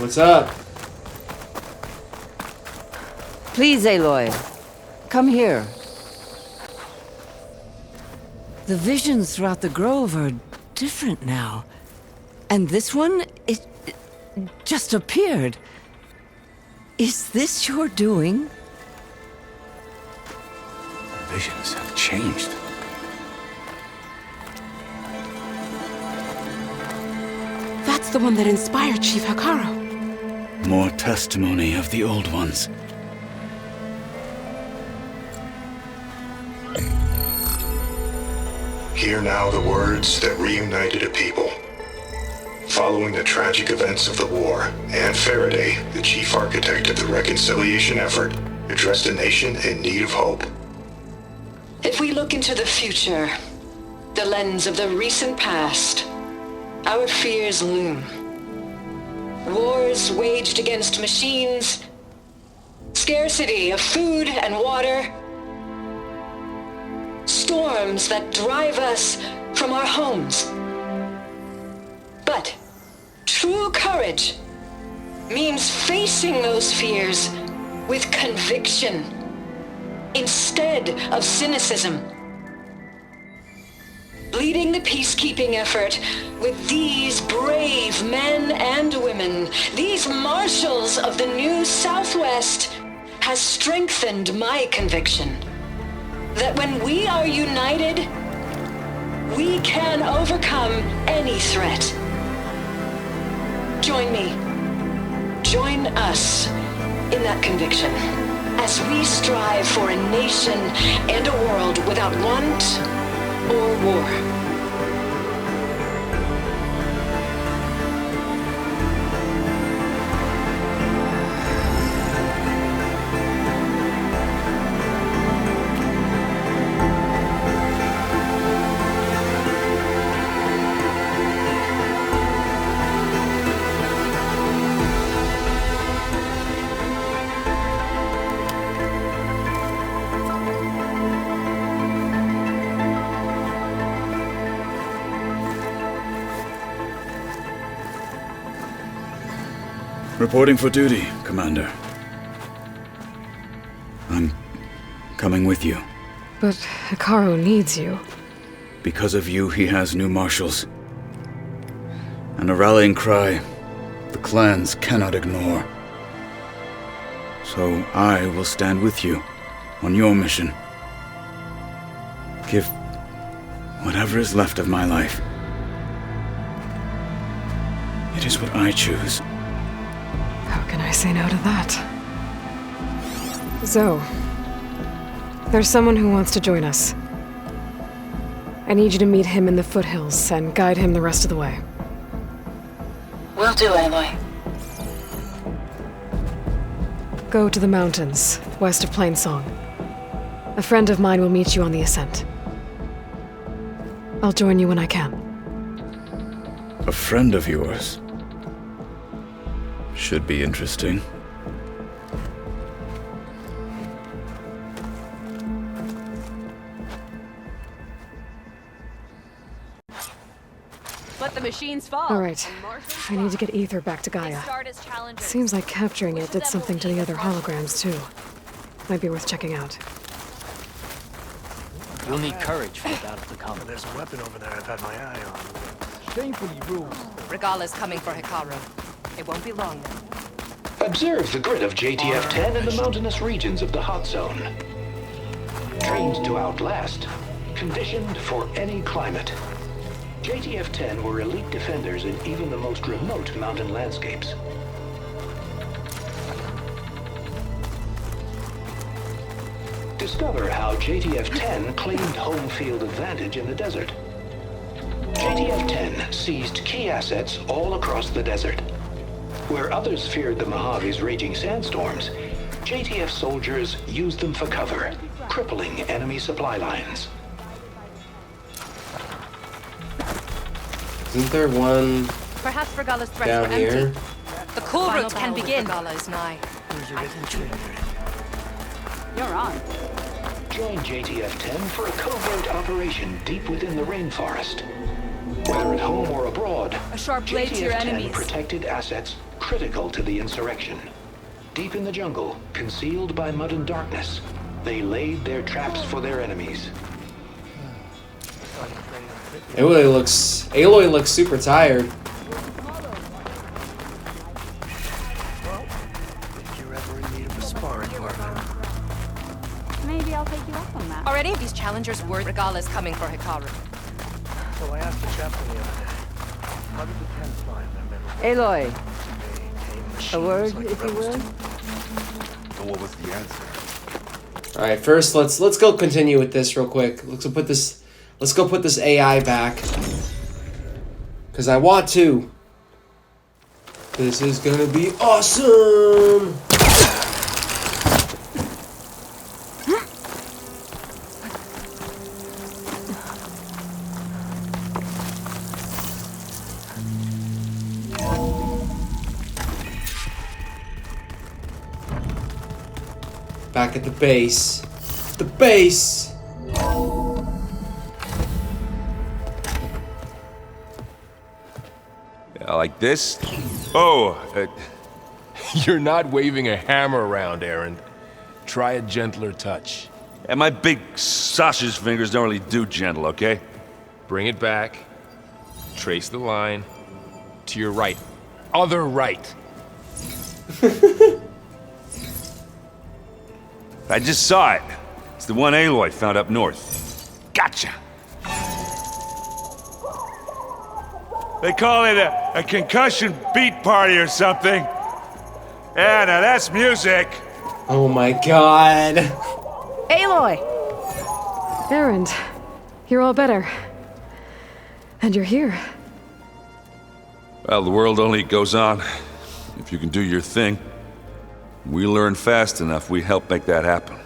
What's up? Please, Aloy. Come here. The visions throughout the grove are different now. And this one, it just appeared. Is this your doing? Visions have changed. That's the one that inspired Chief Hikaru. More testimony of the old ones. Hear now the words that reunited a people. Following the tragic events of the war, Anne Faraday, the chief architect of the reconciliation effort, addressed a nation in need of hope. If we look into the future, the lens of the recent past, our fears loom. Wars waged against machines, scarcity of food and water, storms that drive us from our homes. But true courage means facing those fears with conviction instead of cynicism. Leading the peacekeeping effort with these brave men and women, these marshals of the new Southwest, has strengthened my conviction that when we are united, we can overcome any threat. Join me. Join us in that conviction as we strive for a nation and a world without want or war. Reporting for duty, Commander. I'm coming with you. But Hikaru needs you. Because of you, he has new marshals. And a rallying cry the clans cannot ignore. So I will stand with you on your mission. Give whatever is left of my life. It is what I choose. How can I say no to that? Zoe, there's someone who wants to join us. I need you to meet him in the foothills and guide him the rest of the way. Will do, Aloy. Go to the mountains, west of Plainsong. A friend of mine will meet you on the ascent. I'll join you when I can. A friend of yours? Should be interesting. Let the machines fall. All right. I need to get Ether back to Gaia. Seems like capturing it did something to the other holograms, too. Might be worth checking out. You'll need courage for the battle to come. There's a weapon over there I've had my eye on. Shamefully rude. Regala's coming for Hikaru. It won't be long now. Observe the grid of JTF-10 in the mountainous regions of the hot zone. Trained to outlast, conditioned for any climate. JTF-10 were elite defenders in even the most remote mountain landscapes. Discover how JTF-10 claimed home field advantage in the desert. JTF-10 seized key assets all across the desert. Where others feared the Mojave's raging sandstorms, JTF soldiers used them for cover, crippling enemy supply lines. Isn't there one Perhaps Regala's threats down were here? empty. The cool route can begin. Regala is nigh. You're on. Join JTF-10 for a covert operation deep within the rainforest. Whether at home or abroad, A sharp blade to your JTF-10 enemies. protected assets critical to the insurrection. Deep in the jungle, concealed by mud and darkness, they laid their traps for their enemies. Aloy looks super tired. Well, if you're ever in need of a sparring partner. Maybe I'll take you up on that. Are any of these challengers worried Regala's coming for Hikaru? So I asked the chaplain the other day, how did the 10th find their memory? Aloy, A word, if you will. And what was the answer? All right, first let's go continue with this real quick. Let's go put this AI back, cause I want to. This is gonna be awesome. Back at the base. The base! Yeah, like this? Oh, you're not waving a hammer around, Aaron. Try a gentler touch. And my big sausage fingers don't really do gentle, okay? Bring it back. Trace the line. To your right. Other right. I just saw it. It's the one Aloy found up north. Gotcha! They call it a concussion beat party or something. Yeah, now that's music. Oh my god. Aloy! Erend, you're all better. And you're here. Well, the world only goes on if you can do your thing. We learn fast enough, we help make that happen.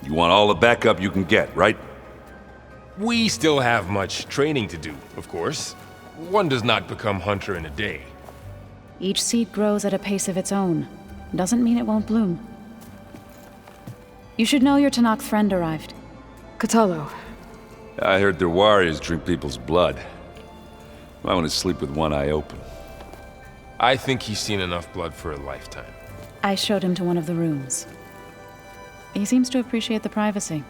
You want all the backup you can get, right? We still have much training to do, of course. One does not become hunter in a day. Each seed grows at a pace of its own. Doesn't mean it won't bloom. You should know your Tanakh friend arrived. Katalo. I heard their warriors drink people's blood. I want to sleep with one eye open. I think he's seen enough blood for a lifetime. I showed him to one of the rooms. He seems to appreciate the privacy.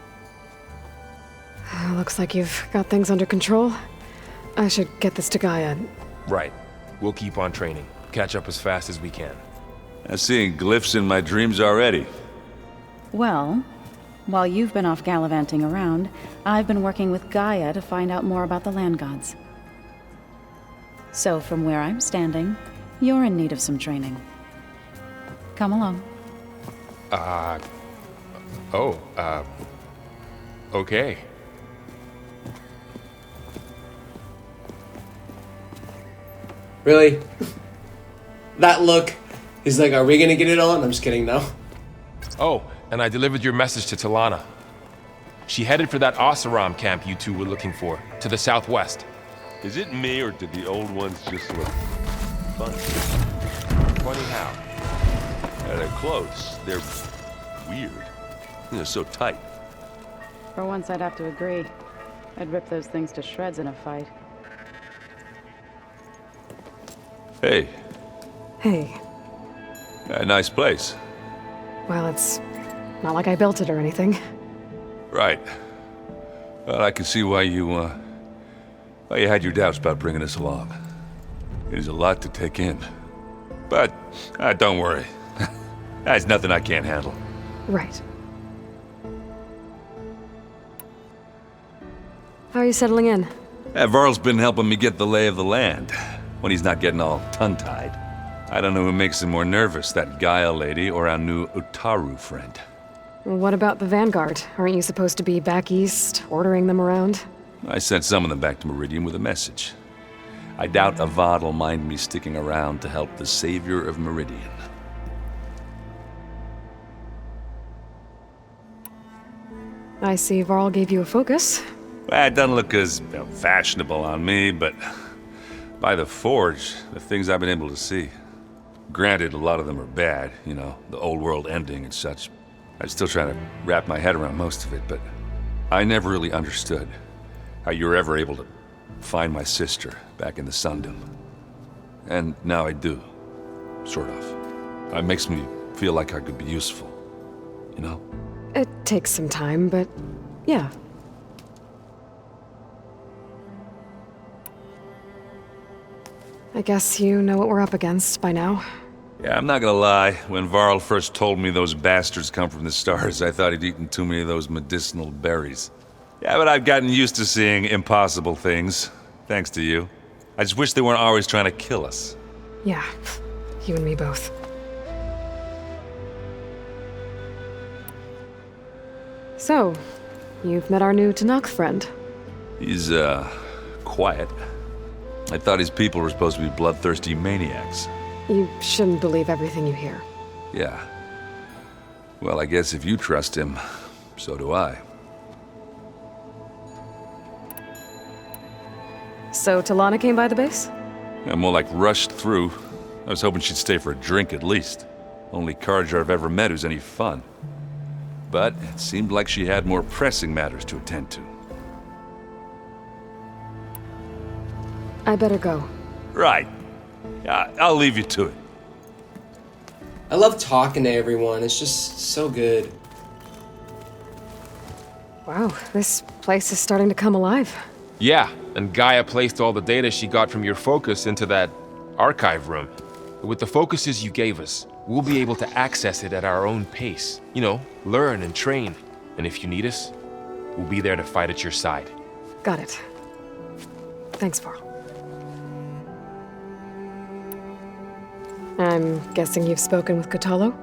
Looks like you've got things under control. I should get this to Gaia. Right. We'll keep on training. Catch up as fast as we can. I'm seeing glyphs in my dreams already. Well, while you've been off gallivanting around, I've been working with Gaia to find out more about the land gods. So from where I'm standing, you're in need of some training. Come along. Okay. Really? That look. He's like, are we gonna get it on? I'm just kidding, no. Oh, and I delivered your message to Talana. She headed for that Oseram camp you two were looking for, to the southwest. Is it me, or did the old ones just look funny? Funny how? Yeah, their clothes, they're weird. They're so tight. For once, I'd have to agree. I'd rip those things to shreds in a fight. Hey, Hey. nice place. Well, it's not like I built it or anything. Right. Well, I can see why you had your doubts about bringing us along. It is a lot to take in. But, don't worry. That's nothing I can't handle. Right. How are you settling in? Varl's been helping me get the lay of the land, when he's not getting all tongue-tied. I don't know who makes him more nervous, that Gaia lady or our new Utaru friend. What about the Vanguard? Aren't you supposed to be back east, ordering them around? I sent some of them back to Meridian with a message. I doubt Avad will mind me sticking around to help the savior of Meridian. I see Varl gave you a focus. Well, it doesn't look as fashionable on me, but by the Forge, the things I've been able to see. Granted, a lot of them are bad, you know, the old world ending and such. I'm still trying to wrap my head around most of it, but I never really understood how you were ever able to find my sister back in the Sundom. And now I do. Sort of. It makes me feel like I could be useful. You know? It takes some time, but yeah. I guess you know what we're up against by now. Yeah, I'm not gonna lie. When Varl first told me those bastards come from the stars, I thought he'd eaten too many of those medicinal berries. Yeah, but I've gotten used to seeing impossible things, thanks to you. I just wish they weren't always trying to kill us. Yeah, you and me both. So, you've met our new Tanakh friend. He's, quiet. I thought his people were supposed to be bloodthirsty maniacs. You shouldn't believe everything you hear. Yeah. Well, I guess if you trust him, so do I. So, Talana came by the base? Yeah, more like rushed through. I was hoping she'd stay for a drink at least. Only Carja I've ever met who's any fun. But it seemed like she had more pressing matters to attend to. I better go. Right. Yeah, I'll leave you to it. I love talking to everyone. It's just so good. Wow, this place is starting to come alive. Yeah, and Gaia placed all the data she got from your focus into that archive room. With the focuses you gave us, we'll be able to access it at our own pace. You know, learn and train. And if you need us, we'll be there to fight at your side. Got it. Thanks, Varl. I'm guessing you've spoken with Kotallo?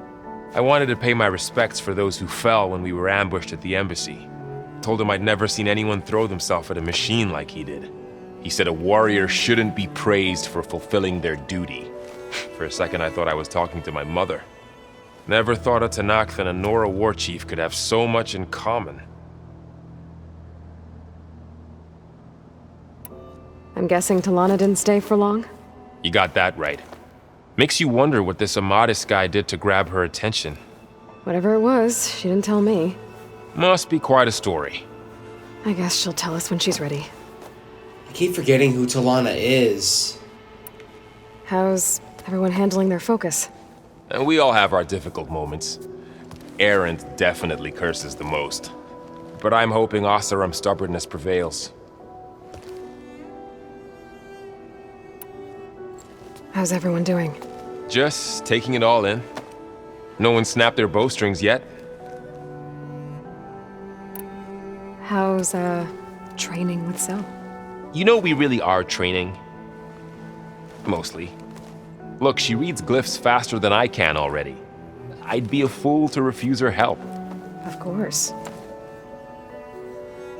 I wanted to pay my respects for those who fell when we were ambushed at the embassy. Told him I'd never seen anyone throw themselves at a machine like he did. He said a warrior shouldn't be praised for fulfilling their duty. For a second I thought I was talking to my mother. Never thought a Tanakh and a Nora war chief could have so much in common. I'm guessing Talana didn't stay for long? You got that right. Makes you wonder what this Amadis guy did to grab her attention. Whatever it was, she didn't tell me. Must be quite a story. I guess she'll tell us when she's ready. I keep forgetting who Talana is. How's everyone handling their focus? And we all have our difficult moments. Erend definitely curses the most. But I'm hoping Oseram's stubbornness prevails. How's everyone doing? Just taking it all in. No one snapped their bowstrings yet. How's, training with Zoe? You know we really are training. Mostly. Look, she reads glyphs faster than I can already. I'd be a fool to refuse her help. Of course.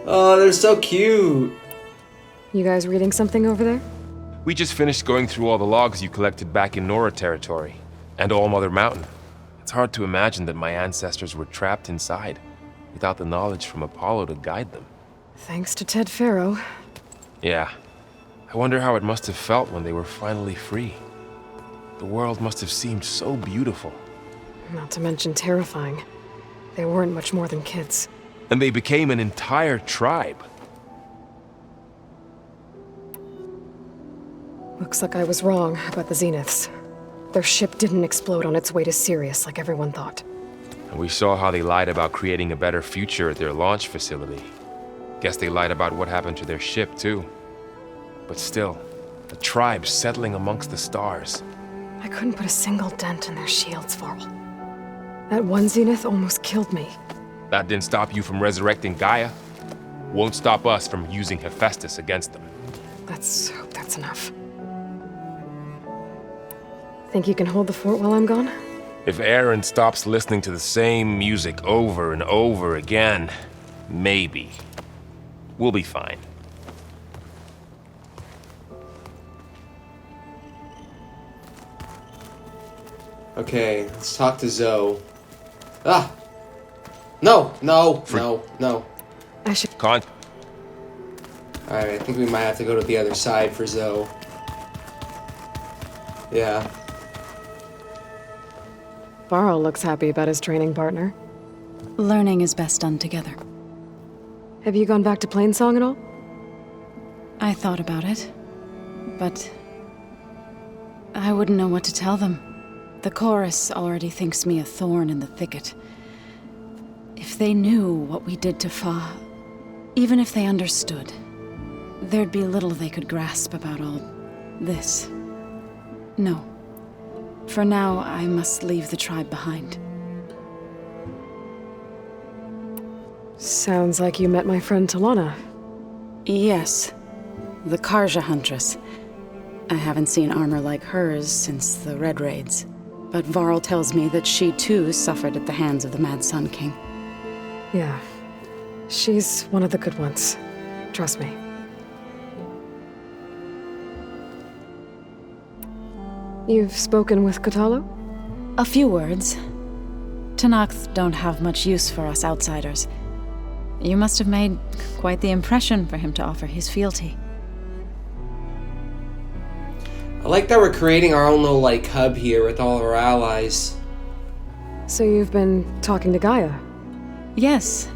Oh, they're so cute. You guys reading something over there? We just finished going through all the logs you collected back in Nora territory, and All Mother Mountain. It's hard to imagine that my ancestors were trapped inside, without the knowledge from Apollo to guide them. Thanks to Ted Faro. Yeah. I wonder how it must have felt when they were finally free. The world must have seemed so beautiful. Not to mention terrifying. They weren't much more than kids. And they became an entire tribe. Looks like I was wrong about the Zeniths. Their ship didn't explode on its way to Sirius like everyone thought. And we saw how they lied about creating a better future at their launch facility. Guess they lied about what happened to their ship, too. But still, the tribe settling amongst the stars. I couldn't put a single dent in their shields, Varl. That one Zenith almost killed me. That didn't stop you from resurrecting Gaia. Won't stop us from using Hephaestus against them. Let's hope that's enough. Think you can hold the fort while I'm gone? If Erend stops listening to the same music over and over again, maybe. We'll be fine. Okay, let's talk to Zoe. Ah! No! No! No! I should... Alright, I think we might have to go to the other side for Zoe. Yeah. Varl looks happy about his training partner. Learning is best done together. Have you gone back to Plainsong at all? I thought about it, but I wouldn't know what to tell them. The chorus already thinks me a thorn in the thicket. If they knew what we did to Fa, even if they understood, there'd be little they could grasp about all this. No. For now, I must leave the tribe behind. Sounds like you met my friend Talana. Yes. The Karja Huntress. I haven't seen armor like hers since the Red Raids. But Varl tells me that she too suffered at the hands of the Mad Sun King. Yeah. She's one of the good ones. Trust me. You've spoken with Kotallo? A few words. Tenakth don't have much use for us outsiders. You must have made quite the impression for him to offer his fealty. I like that we're creating our own little, like, hub here with all our allies. So you've been talking to Gaia? Yes.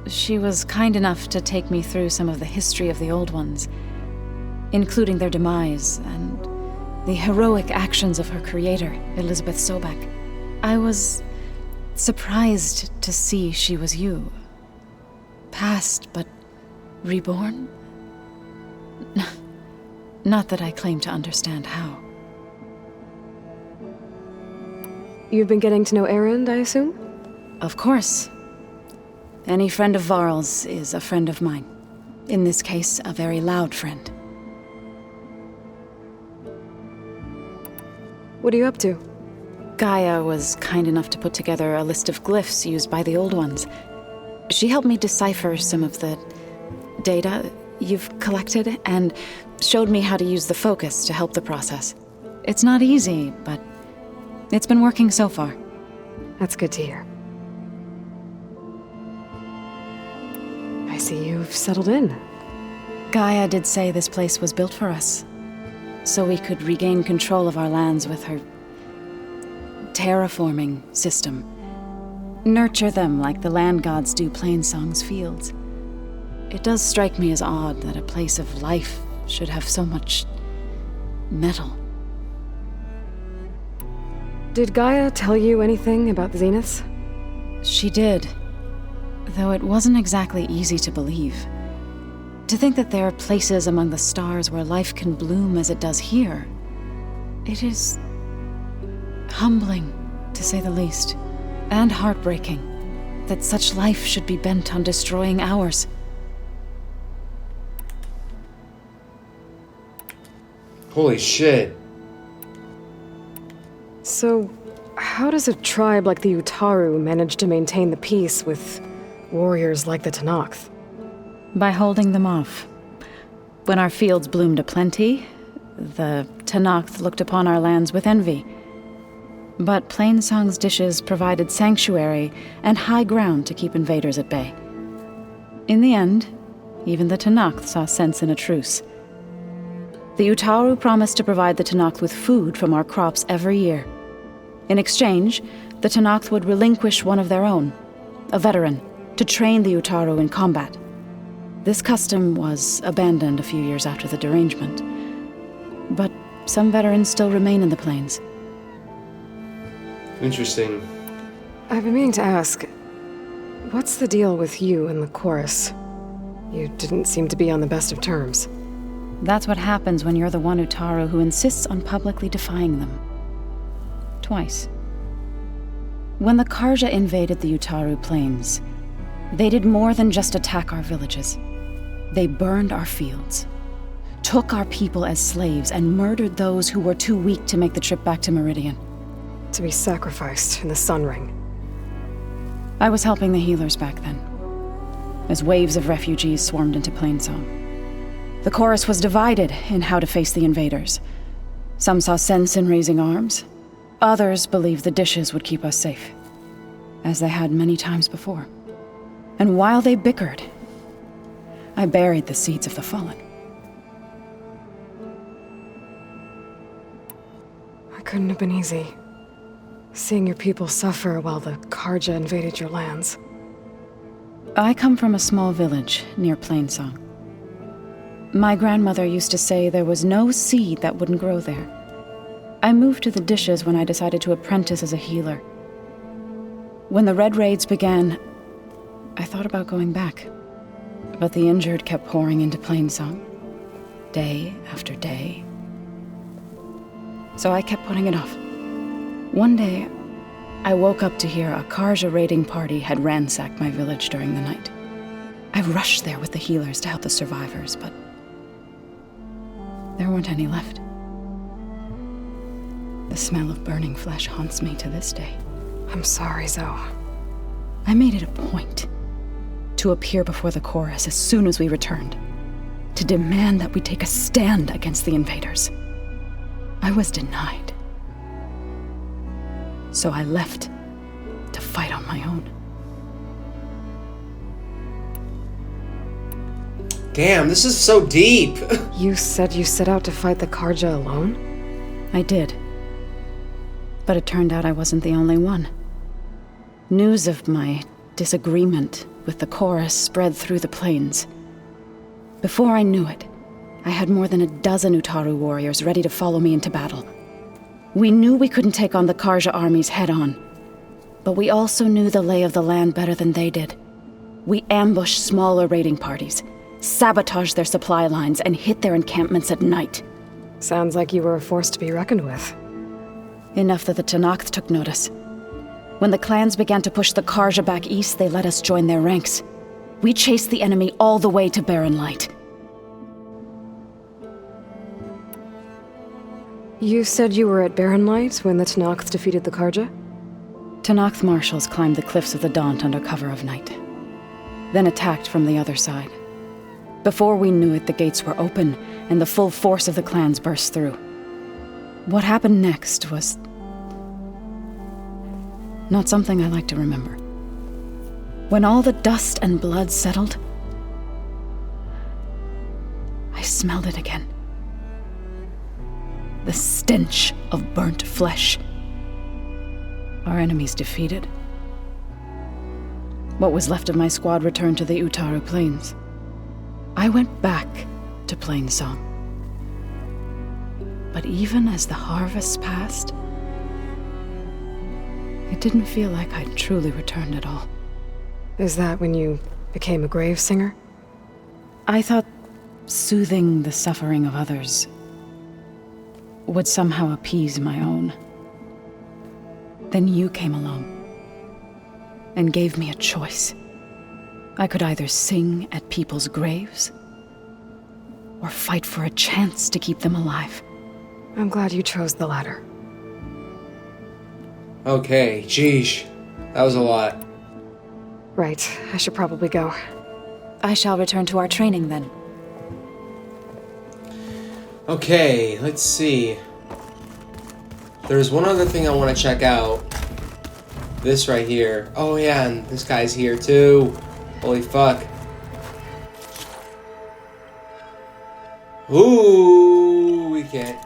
She was kind enough to take me through some of the history of the Old Ones, including their demise and the heroic actions of her creator, Elizabeth Sobek. I was surprised to see she was you. Past, but reborn? Not that I claim to understand how. You've been getting to know Erend, I assume? Of course. Any friend of Varl's is a friend of mine. In this case, a very loud friend. What are you up to? Gaia was kind enough to put together a list of glyphs used by the Old Ones. She helped me decipher some of the data you've collected and showed me how to use the focus to help the process. It's not easy, but it's been working so far. That's good to hear. I see you've settled in. Gaia did say this place was built for us, so we could regain control of our lands with her terraforming system. Nurture them like the land gods do Plainsong's fields. It does strike me as odd that a place of life should have so much metal. Did Gaia tell you anything about the Zeniths? She did, though it wasn't exactly easy to believe. To think that there are places among the stars where life can bloom as it does here, it is humbling, to say the least, and heartbreaking that such life should be bent on destroying ours. Holy shit. So, how does a tribe like the Utaru manage to maintain the peace with warriors like the Tenakth? By holding them off. When our fields bloomed aplenty, the Tenakth looked upon our lands with envy. But Plainsong's dishes provided sanctuary and high ground to keep invaders at bay. In the end, even the Tenakth saw sense in a truce. The Utaru promised to provide the Tenakth with food from our crops every year. In exchange, the Tenakth would relinquish one of their own, a veteran, to train the Utaru in combat. This custom was abandoned a few years after the derangement. But some veterans still remain in the plains. Interesting. I've been meaning to ask, what's the deal with you and the chorus? You didn't seem to be on the best of terms. That's what happens when you're the one Utaru who insists on publicly defying them. Twice. When the Karja invaded the Utaru plains, they did more than just attack our villages. They burned our fields, took our people as slaves, and murdered those who were too weak to make the trip back to Meridian. To be sacrificed in the Sun Ring. I was helping the healers back then, as waves of refugees swarmed into Plainsong. The chorus was divided in how to face the invaders. Some saw sense in raising arms. Others believed the dishes would keep us safe, as they had many times before. And while they bickered, I buried the seeds of the fallen. It couldn't have been easy. Seeing your people suffer while the Karja invaded your lands. I come from a small village near Plainsong. My grandmother used to say there was no seed that wouldn't grow there. I moved to the dishes when I decided to apprentice as a healer. When the Red Raids began, I thought about going back. But the injured kept pouring into Plainsong, day after day. So I kept putting it off. One day, I woke up to hear a Karja raiding party had ransacked my village during the night. I rushed there with the healers to help the survivors, but there weren't any left. The smell of burning flesh haunts me to this day. I'm sorry, Zoe. I made it a point to appear before the chorus as soon as we returned, to demand that we take a stand against the invaders. I was denied. So I left to fight on my own. Damn, this is so deep. You said you set out to fight the Karja alone? I did. But it turned out I wasn't the only one. News of my disagreement with the chorus spread through the plains. Before I knew it, I had more than a dozen Utaru warriors ready to follow me into battle. We knew we couldn't take on the Karja armies head-on, but we also knew the lay of the land better than they did. We ambushed smaller raiding parties, sabotaged their supply lines, and hit their encampments at night. Sounds like you were a force to be reckoned with. Enough that the Tenakth took notice. When the clans began to push the Karja back east, they let us join their ranks. We chased the enemy all the way to Barren Light. You said you were at Barren Light when the Tenakth defeated the Karja? Tenakth marshals climbed the cliffs of the Daunt under cover of night, then attacked from the other side. Before we knew it, the gates were open, and the full force of the clans burst through. What happened next was not something I like to remember. When all the dust and blood settled, I smelled it again. The stench of burnt flesh. Our enemies defeated. What was left of my squad returned to the Utaru Plains. I went back to Plainsong. But even as the harvest passed, it didn't feel like I'd truly returned at all. Is that when you became a grave singer? I thought soothing the suffering of others would somehow appease my own. Then you came along and gave me a choice. I could either sing at people's graves or fight for a chance to keep them alive. I'm glad you chose the latter. Okay, geesh. That was a lot. Right, I should probably go. I shall return to our training then. Okay, let's see. There's one other thing I want to check out. This right here. Oh yeah, and this guy's here too. Holy fuck. Ooh, we can't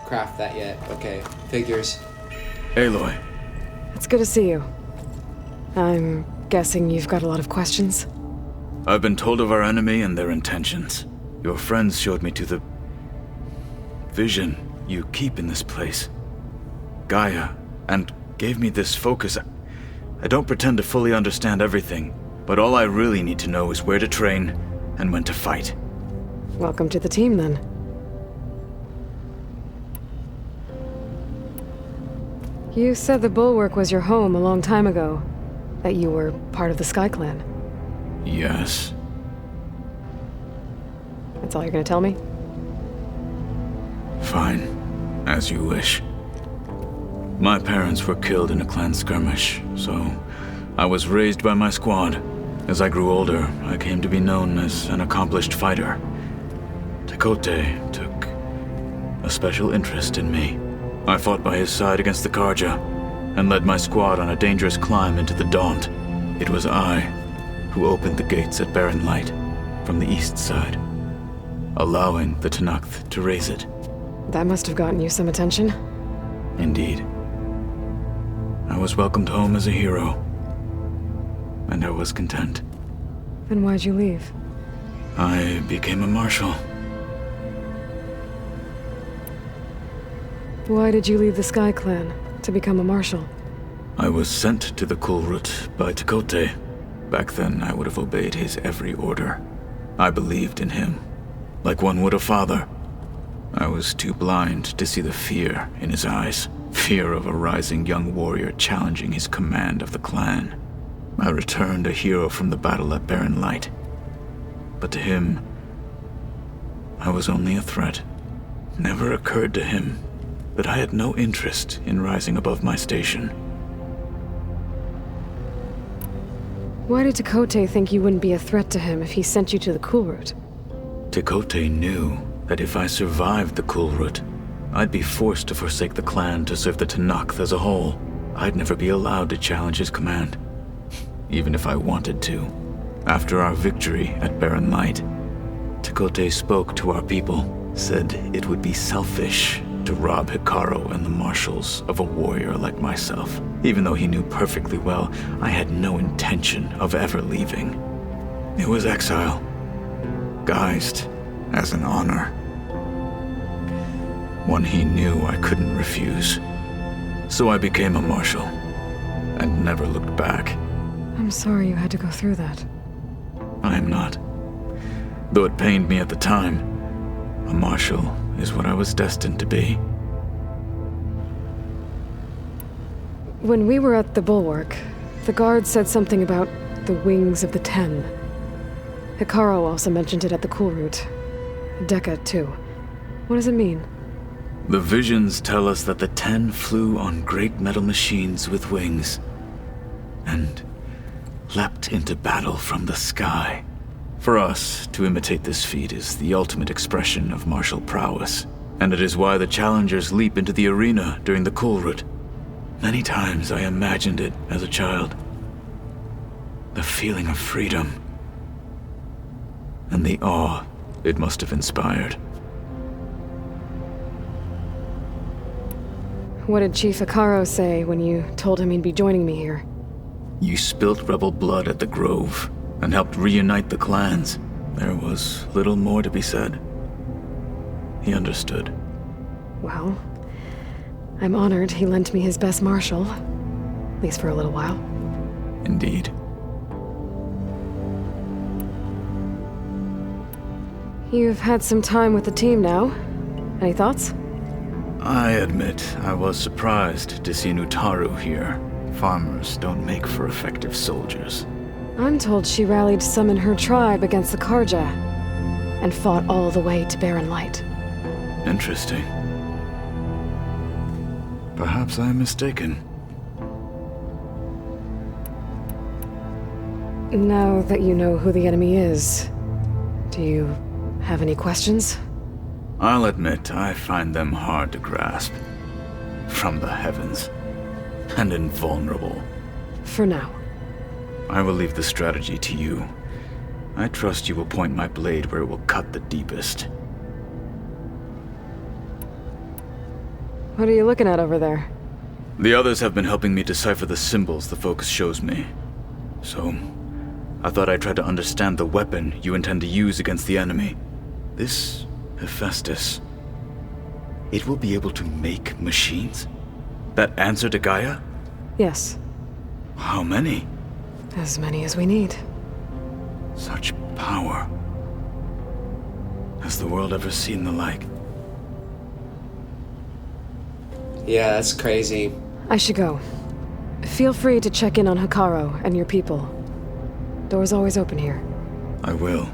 craft that yet. Okay, figures. Aloy. It's good to see you. I'm guessing you've got a lot of questions? I've been told of our enemy and their intentions. Your friends showed me to the vision you keep in this place, Gaia, and gave me this focus. I don't pretend to fully understand everything, but all I really need to know is where to train and when to fight. Welcome to the team, then. You said the Bulwark was your home a long time ago, that you were part of the Sky Clan. Yes. That's all you're gonna tell me? Fine. As you wish. My parents were killed in a clan skirmish, so I was raised by my squad. As I grew older, I came to be known as an accomplished fighter. Tekote took a special interest in me. I fought by his side against the Karja, and led my squad on a dangerous climb into the Daunt. It was I who opened the gates at Barren Light from the east side, allowing the Tenakth to raise it. That must have gotten you some attention. Indeed. I was welcomed home as a hero, and I was content. Then why'd you leave? I became a marshal. Why did you leave the Sky Clan to become a marshal? I was sent to the Kulrut by Tekote. Back then, I would have obeyed his every order. I believed in him, like one would a father. I was too blind to see the fear in his eyes. Fear of a rising young warrior challenging his command of the clan. I returned a hero from the battle at Barren Light. But to him, I was only a threat. Never occurred to him that I had no interest in rising above my station. Why did Tekote think you wouldn't be a threat to him if he sent you to the Kulrut? Tekote knew that if I survived the Kulrut, I'd be forced to forsake the clan to serve the Tanakh as a whole. I'd never be allowed to challenge his command, even if I wanted to. After our victory at Barren Light, Tekote spoke to our people, said it would be selfish to rob Hikaru and the marshals of a warrior like myself, even though he knew perfectly well I had no intention of ever leaving. It was exile, guised as an honor. One he knew I couldn't refuse. So I became a marshal, and never looked back. I'm sorry you had to go through that. I am not. Though it pained me at the time, a marshal is what I was destined to be. When we were at the Bulwark, the guard said something about the Wings of the Ten. Hikaru also mentioned it at the Kulrut. Dekka, too. What does it mean? The visions tell us that the Ten flew on great metal machines with wings, and leapt into battle from the sky. For us, to imitate this feat is the ultimate expression of martial prowess, and it is why the challengers leap into the arena during the Kulrut. Many times I imagined it as a child. The feeling of freedom, and the awe it must have inspired. What did Chief Hikaru say when you told him he'd be joining me here? You spilt rebel blood at the Grove, and helped reunite the clans. There was little more to be said. He understood. Well, I'm honored he lent me his best marshal. At least for a little while. Indeed. You've had some time with the team now. Any thoughts? I admit I was surprised to see Nutaru here. Farmers don't make for effective soldiers. I'm told she rallied some in her tribe against the Karja, and fought all the way to Barren Light. Interesting. Perhaps I am mistaken. Now that you know who the enemy is, do you have any questions? I'll admit I find them hard to grasp. From the heavens. And invulnerable. For now. I will leave the strategy to you. I trust you will point my blade where it will cut the deepest. What are you looking at over there? The others have been helping me decipher the symbols the focus shows me. So, I thought I'd try to understand the weapon you intend to use against the enemy. This Hephaestus. It will be able to make machines? That answer to Gaia? Yes. How many? As many as we need. Such power. Has the world ever seen the like? Yeah, that's crazy. I should go. Feel free to check in on Hikaru and your people. Door's always open here. I will.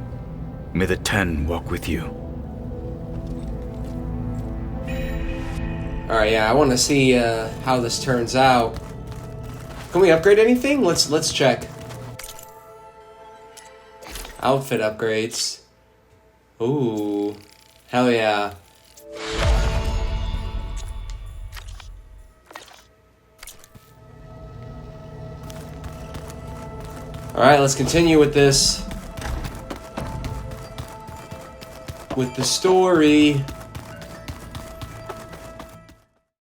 May the Ten walk with you. Alright, yeah, I want to see how this turns out. Can we upgrade anything? Let's check. Outfit upgrades. Ooh. Hell yeah. Alright, let's continue with this. With the story.